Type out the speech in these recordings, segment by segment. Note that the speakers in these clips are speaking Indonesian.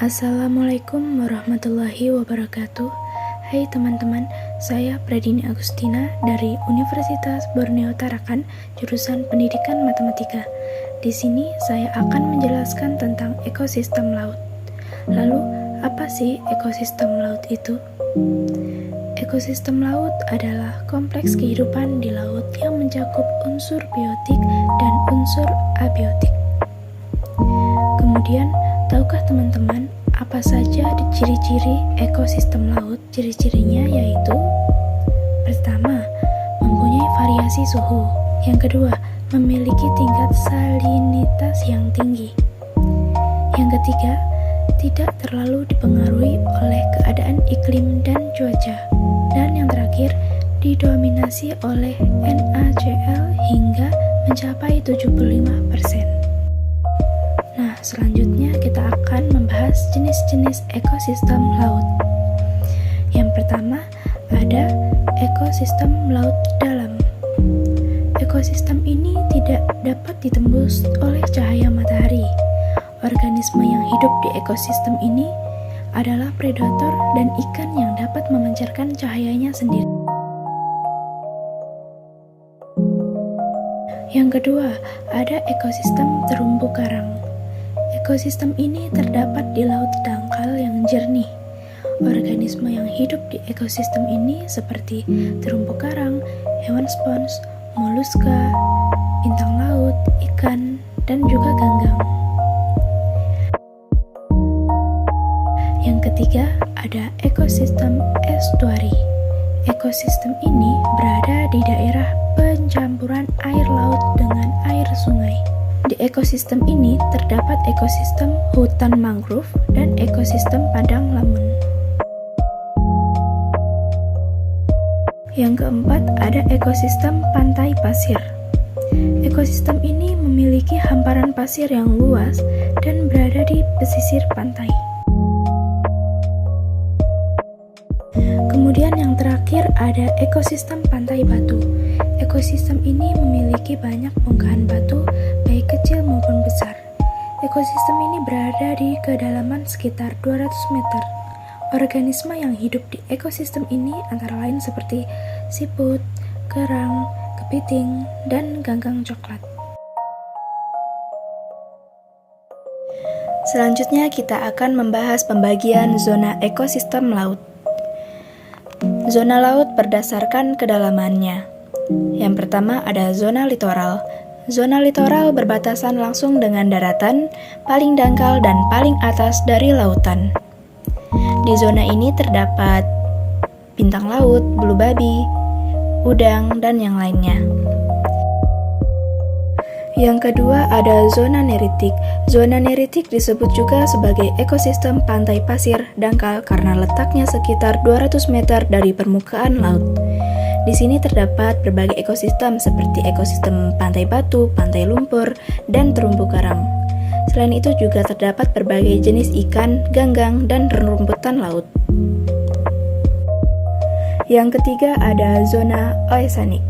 Assalamualaikum warahmatullahi wabarakatuh. Hai teman-teman, saya Pradini Agustina dari Universitas Borneo Tarakan, jurusan Pendidikan Matematika. Di sini saya akan menjelaskan tentang ekosistem laut. Lalu, apa sih ekosistem laut itu? Ekosistem laut adalah kompleks kehidupan di laut yang mencakup unsur biotik dan unsur abiotik. Kemudian, tahukah teman-teman apa saja ciri-ciri ekosistem laut? Ciri-cirinya yaitu: pertama, mempunyai variasi suhu. Yang kedua, memiliki tingkat salinitas yang tinggi. Yang ketiga, tidak terlalu dipengaruhi oleh keadaan iklim dan cuaca. Dan yang terakhir, didominasi oleh NaCl hingga mencapai 75%. Nah, selanjutnya kita akan membahas jenis-jenis ekosistem laut. Yang pertama, ada ekosistem laut dalam. Ekosistem ini tidak dapat ditembus oleh cahaya matahari. Organisme yang hidup di ekosistem ini adalah predator dan ikan yang dapat memancarkan cahayanya sendiri. Yang kedua, ada ekosistem terumbu karang. Ekosistem ini terdapat di laut dangkal yang jernih. Organisme yang hidup di ekosistem ini seperti terumbu karang, hewan spons, moluska, bintang laut, ikan, dan juga ganggang. Yang ketiga, ada ekosistem estuari. Ekosistem ini berada di daerah pencampuran air laut dengan air sungai. Di ekosistem ini terdapat ekosistem hutan mangrove dan ekosistem padang lamun. Yang keempat, ada ekosistem pantai pasir. Ekosistem ini memiliki hamparan pasir yang luas dan berada di pesisir pantai. Kemudian yang terakhir ada ekosistem pantai batu. Ekosistem ini memiliki banyak bongkahan batu, baik kecil maupun besar. Ekosistem ini berada di kedalaman sekitar 200 meter. Organisme yang hidup di ekosistem ini antara lain seperti siput, kerang, kepiting, dan ganggang coklat. Selanjutnya kita akan membahas pembagian zona ekosistem laut. Zona laut berdasarkan kedalamannya. Yang pertama ada zona litoral. Zona litoral berbatasan langsung dengan daratan, paling dangkal dan paling atas dari lautan. Di zona ini terdapat bintang laut, bulu babi, udang, dan yang lainnya. Yang kedua ada zona neritik. Zona neritik disebut juga sebagai ekosistem pantai pasir dangkal karena letaknya sekitar 200 meter dari permukaan laut. Di sini terdapat berbagai ekosistem seperti ekosistem pantai batu, pantai lumpur, dan terumbu karang. Selain itu juga terdapat berbagai jenis ikan, ganggang, dan rumputan laut. Yang ketiga ada zona oesanik.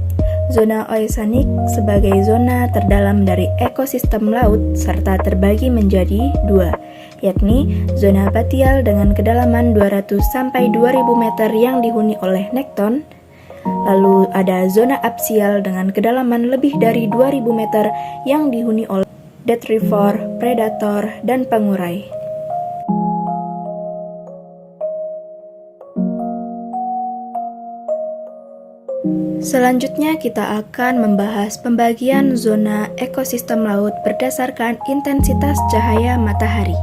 Zona oesanik sebagai zona terdalam dari ekosistem laut serta terbagi menjadi dua, yakni zona abatial dengan kedalaman 200 sampai 2000 meter yang dihuni oleh nekton. Lalu ada zona absial dengan kedalaman lebih dari 2000 meter yang dihuni oleh detrivor, predator, dan pengurai. Selanjutnya kita akan membahas pembagian zona ekosistem laut berdasarkan intensitas cahaya matahari.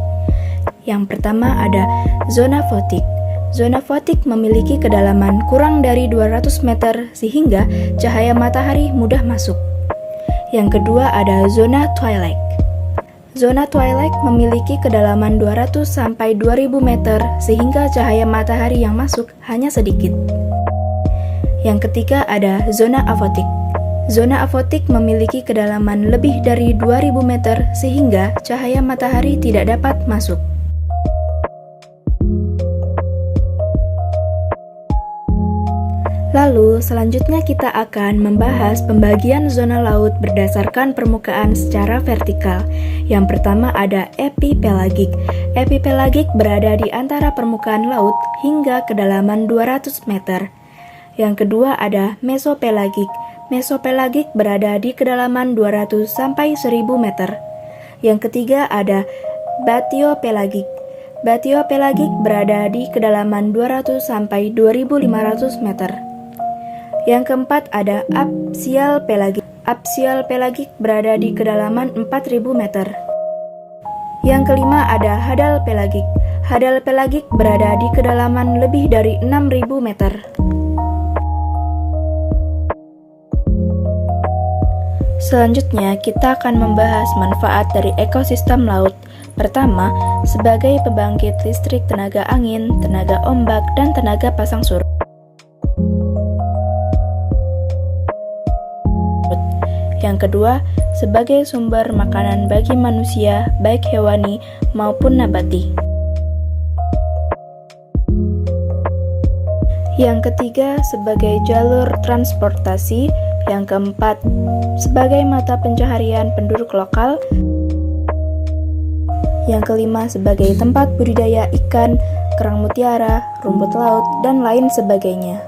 Yang pertama ada zona fotik. Zona fotik memiliki kedalaman kurang dari 200 meter sehingga cahaya matahari mudah masuk. Yang kedua ada zona twilight. Zona twilight memiliki kedalaman 200 sampai 2000 meter sehingga cahaya matahari yang masuk hanya sedikit. Yang ketiga ada zona afotik. Zona afotik memiliki kedalaman lebih dari 2000 meter sehingga cahaya matahari tidak dapat masuk. Lalu, selanjutnya kita akan membahas pembagian zona laut berdasarkan permukaan secara vertikal. Yang pertama ada epipelagik. Epipelagik berada di antara permukaan laut hingga kedalaman 200 meter. Yang kedua ada mesopelagik. Mesopelagik berada di kedalaman 200 sampai 1000 meter. Yang ketiga ada batiopelagik. Batiopelagik berada di kedalaman 200 sampai 2500 meter. Yang keempat ada aksial pelagik. Aksial pelagik berada di kedalaman 4000 meter. Yang kelima ada hadal pelagik. Hadal pelagik berada di kedalaman lebih dari 6000 meter. Selanjutnya, kita akan membahas manfaat dari ekosistem laut. Pertama, sebagai pembangkit listrik tenaga angin, tenaga ombak, dan tenaga pasang surut. Yang kedua, sebagai sumber makanan bagi manusia, baik hewani maupun nabati. Yang ketiga, sebagai jalur transportasi. Yang keempat, sebagai mata pencaharian penduduk lokal. Yang kelima, sebagai tempat budidaya ikan, kerang mutiara, rumput laut, dan lain sebagainya.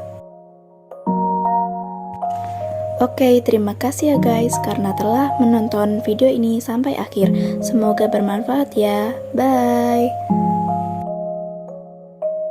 Oke, terima kasih ya guys karena telah menonton video ini sampai akhir. Semoga bermanfaat ya. Bye.